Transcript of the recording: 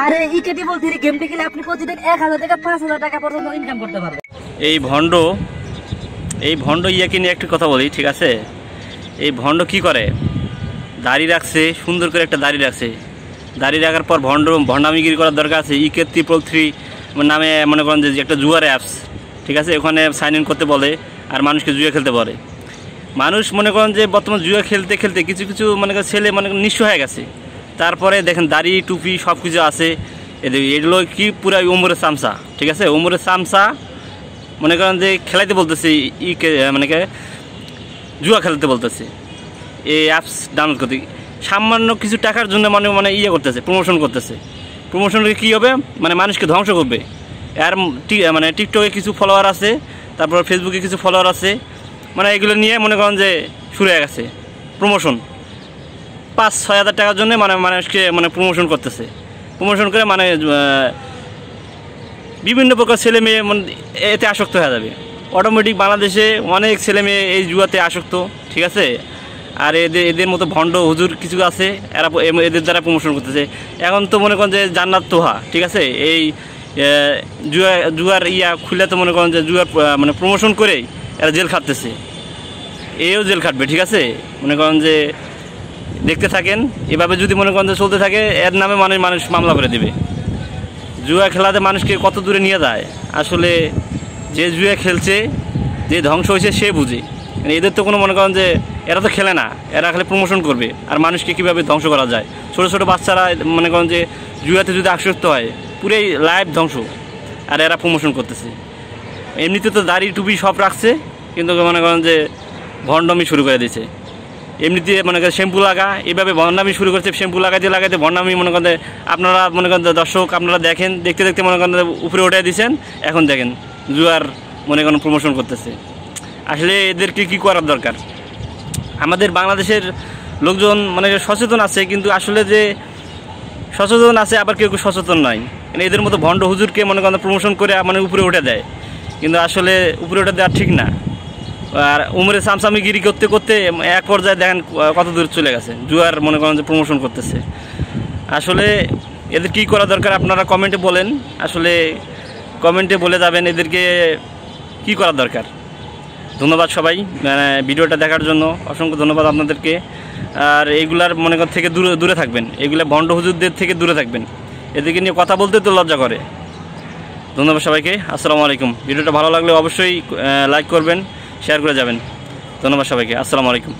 আর এই কেটিবল থ্রি গেমটি খেলে আপনি প্রতিদিন 1000 থেকে 5000 টাকা পর্যন্ত ইনকাম করতে পারবেন। এই ভণ্ড ইয়াকে নিয়ে একটু কথা বলি, ঠিক আছে? এই ভণ্ড কি করে, দাড়ি রাখছে, সুন্দর করে একটা দাড়ি রাখছে। দাড়ি রাখার পর ভণ্ডামিগিরি করার দরকার আছে। EK333 নামে মনে করেন যে একটা জুয়ার অ্যাপস, ঠিক আছে? ওখানে সাইন ইন করতে বলে আর মানুষকে জুয়া খেলতে বলে। মানুষ মনে করেন যে বর্তমান জুয়া খেলতে খেলতে কিছু কিছু মনে করেন ছেলে মনে করেন নিঃস্ব হয়ে গেছে। তারপরে দেখেন দাড়ি টুপি সব কিছু আছে, এগুলো কি পুরা উমরের চামচা, ঠিক আছে? উমরের চামচা মনে করেন যে খেলাইতে বলতেছে, মানে জুয়া খেলাতে বলতেছে। এই অ্যাপস ডাউনলোড করতে সামান্য কিছু টাকার জন্য মানে ইয়ে করতেছে, প্রমোশন করতেছে। প্রমোশনকে কী হবে, মানে মানুষকে ধ্বংস করবে। আর মানে টিকটকে কিছু ফলোয়ার আছে, তারপর ফেসবুকে কিছু ফলোয়ার আছে, মানে এগুলো নিয়ে মনে করেন যে শুরু হয়ে গেছে প্রমোশন। 5-6 হাজার টাকার জন্য মানে মানুষকে মানে প্রমোশন করতেছে। প্রমোশন করে মানে বিভিন্ন প্রকার ছেলে মেয়ে এতে আসক্ত হয়ে যাবে। অটোমেটিক বাংলাদেশে অনেক ছেলে মেয়ে এই জুয়াতে আসক্ত, ঠিক আছে? আর এদের মতো ভণ্ড হুজুর কিছু আছে, এদের দ্বারা প্রমোশন করতেছে। এখন তো মনে করেন যে জান্নাত তোহা, ঠিক আছে? এই জুয়ার খুলে তো মনে করেন যে জুয়ার মানে প্রমোশন করেই এরা জেল খাটতেছে, এও জেল খাটবে, ঠিক আছে? মনে করেন যে দেখতে থাকেন, এভাবে যদি মনে করেন যে চলতে থাকে এর নামে মানুষ মামলা করে দেবে। জুয়া খেলাতে মানুষকে কত দূরে নিয়ে যায়, আসলে যে জুয়া খেলছে, যে ধ্বংস হয়েছে সে বুঝে। এদের তো কোনো মনে করেন যে এরা তো খেলে না, এরা খালি প্রমোশন করবে। আর মানুষকে কীভাবে ধ্বংস করা যায়, ছোটো ছোটো বাচ্চারা মনে করেন যে জুয়াতে যদি আসক্ত হয় পুরোই লাইফ ধ্বংস, আর এরা প্রমোশন করতেছে। এমনিতে তো দাড়ি টুপি সব রাখছে, কিন্তু মনে করেন যে ভণ্ডামি শুরু করে দিয়েছে। এমনিতে মনে করেন শ্যাম্পু লাগা, এভাবে ভণ্ডামি শুরু করছে। শ্যাম্পু লাগাইতে ভণ্ডামি মনে করেন আপনারা মনে করেন দর্শক আপনারা দেখেন, দেখতে দেখতে মনে করেন উপরে উঠে দিয়েছেন। এখন দেখেন জুয়ার মনে করেন প্রমোশন করতেছে। আসলে এদেরকে কী করার দরকার? আমাদের বাংলাদেশের লোকজন মানে সচেতন আছে, কিন্তু আসলে যে সচেতন আছে আবার কেউ সচেতন নয়। এদের মতো ভণ্ড হুজুরকে মনে করেন প্রমোশন করে মানে উপরে উঠে দেয়, কিন্তু আসলে উপরে উঠে দেওয়া ঠিক না। আর উমরে সামসামিগিরি করতে করতে এক পর্যায়ে দেখেন কত দূর চলে গেছে, জুয়ার মনে করেন যে প্রমোশন করতেছে। আসলে এদের কী করা দরকার আপনারা কমেন্টে বলেন, আসলে কমেন্টে বলে যাবেন এদেরকে কী করা দরকার। ধন্যবাদ সবাই ভিডিওটা দেখার জন্য, অসংখ্য ধন্যবাদ আপনাদেরকে। আর এইগুলার মনে করেন থেকে দূরে থাকবেন, এগুলা ভণ্ড হুজুরদের থেকে দূরে থাকবেন। এদেরকে নিয়ে কথা বলতে তো লজ্জা করে। ধন্যবাদ সবাইকে, আসসালামু আলাইকুম। ভিডিওটা ভালো লাগলে অবশ্যই লাইক করবেন, শেয়ার করে যাবেন। ধন্যবাদ সবাইকে, আসসালামু আলাইকুম।